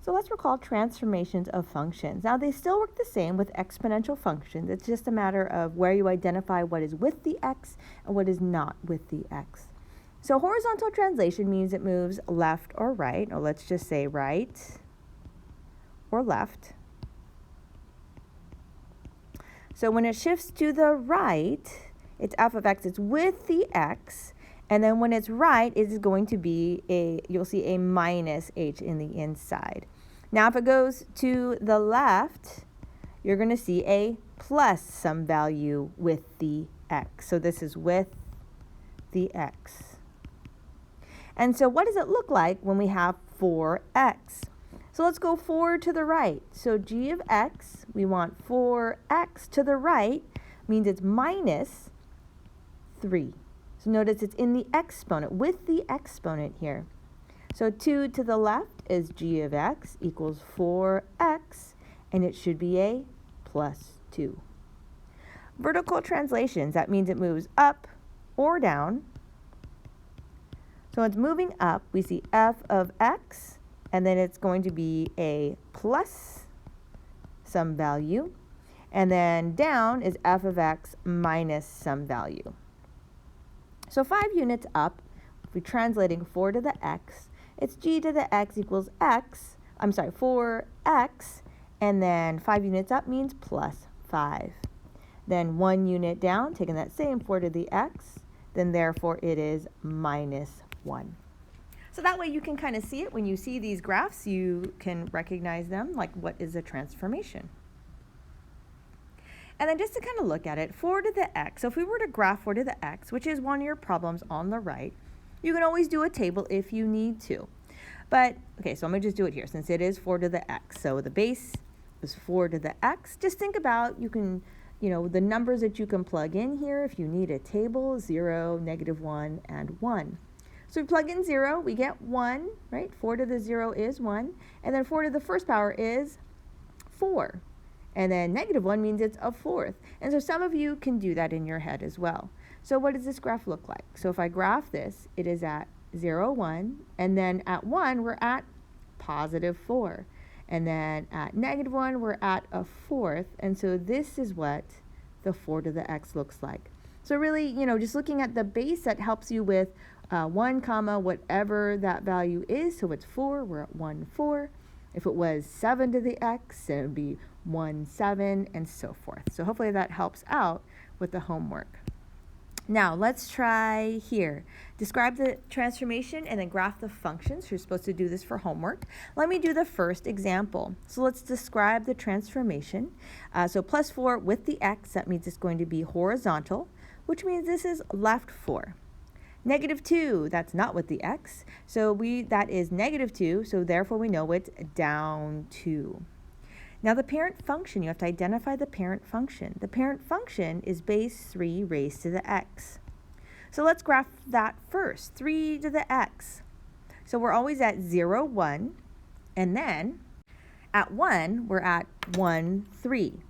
So let's recall transformations of functions. Now they still work the same with exponential functions. It's just a matter of where you identify what is with the x and what is not with the x. So horizontal translation means it moves left or right, or let's just say right or left. So when it shifts to the right, it's f of x, it's with the x, and then when it's right, it is going to be you'll see a minus h in the inside. Now if it goes to the left, you're going to see a plus some value with the x. So this is with the x. And so what does it look like when we have 4x? So let's go 4 to the right. So g of x, we want 4x to the right, means it's minus 3. So notice it's in the exponent, with the exponent here. So 2 to the left is g of x equals 4x, and it should be a plus 2. Vertical translations, that means it moves up or down. So it's moving up, we see f of x, and then it's going to be a plus some value. And then down is f of x minus some value. So 5 units up, if we're translating 4 to the x, it's g to the x equals 4x, and then 5 units up means plus 5. Then 1 unit down, taking that same 4 to the x, then therefore it is minus 1. So that way you can kind of see it. When you see these graphs, you can recognize them, like what is a transformation. And then just to kind of look at it, 4 to the x. So if we were to graph 4 to the x, which is one of your problems on the right, you can always do a table if you need to. But, okay, so I'm going to just do it here since it is 4 to the x. So the base is 4 to the x. Just think about, the numbers that you can plug in here if you need a table, 0, -1, and 1. So we plug in 0, we get 1, right? 4 to the 0 is 1. And then 4 to the first power is 4. And then -1 means it's a fourth. And so some of you can do that in your head as well. So what does this graph look like? So if I graph this, it is at 0, 1. And then at 1, we're at positive 4. And then at -1, we're at a fourth. And so this is what the 4 to the x looks like. So really, just looking at the base, that helps you with 1 comma whatever that value is. So it's 4, we're at 1, 4. If it was 7 to the x, then it would be 1, 7, and so forth. So hopefully that helps out with the homework. Now let's try here. Describe the transformation and then graph the functions. You're supposed to do this for homework. Let me do the first example. So let's describe the transformation. So plus 4 with the x, that means it's going to be horizontal, which means this is left 4. -2, that's not with the x, so that is -2, so therefore we know it's down 2. Now the parent function, you have to identify the parent function. The parent function is base 3 raised to the x. So let's graph that first, 3 to the x. So we're always at 0, 1, and then at 1, we're at 1, 3.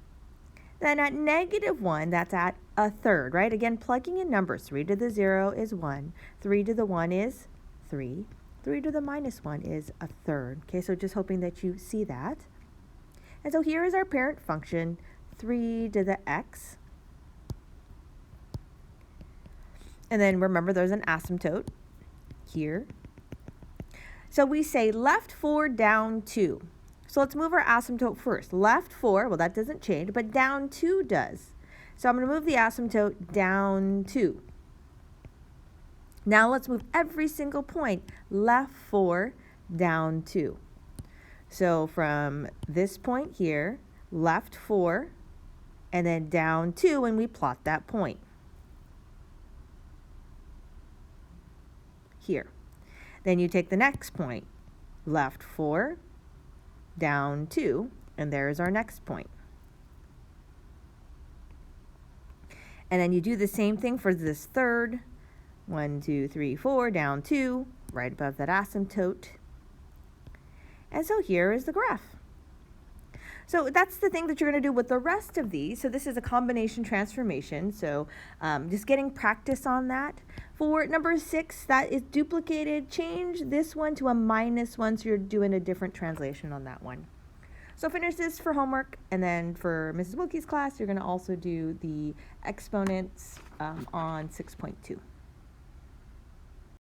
Then at -1, that's at a third, right? Again, plugging in numbers. 3 to the 0 is 1. 3 to the 1 is 3. 3 to the -1 is a third. Okay, so just hoping that you see that. And so here is our parent function, 3 to the x. And then remember there's an asymptote here. So we say left 4, down 2. So let's move our asymptote first. Left 4, well that doesn't change, but down 2 does. So I'm going to move the asymptote down 2. Now let's move every single point. Left 4, down 2. So from this point here, left 4, and then down 2, and we plot that point here. Then you take the next point, left 4, down 2, and there's our next point. And then you do the same thing for this third, 1, 2, 3, 4, down 2, right above that asymptote. And so here is the graph. So that's the thing that you're going to do with the rest of these. So this is a combination transformation. So just getting practice on that. For number 6, that is duplicated. Change this one to a -1, so you're doing a different translation on that one. So finish this for homework, and then for Mrs. Wilkie's class, you're going to also do the exponents on 6.2.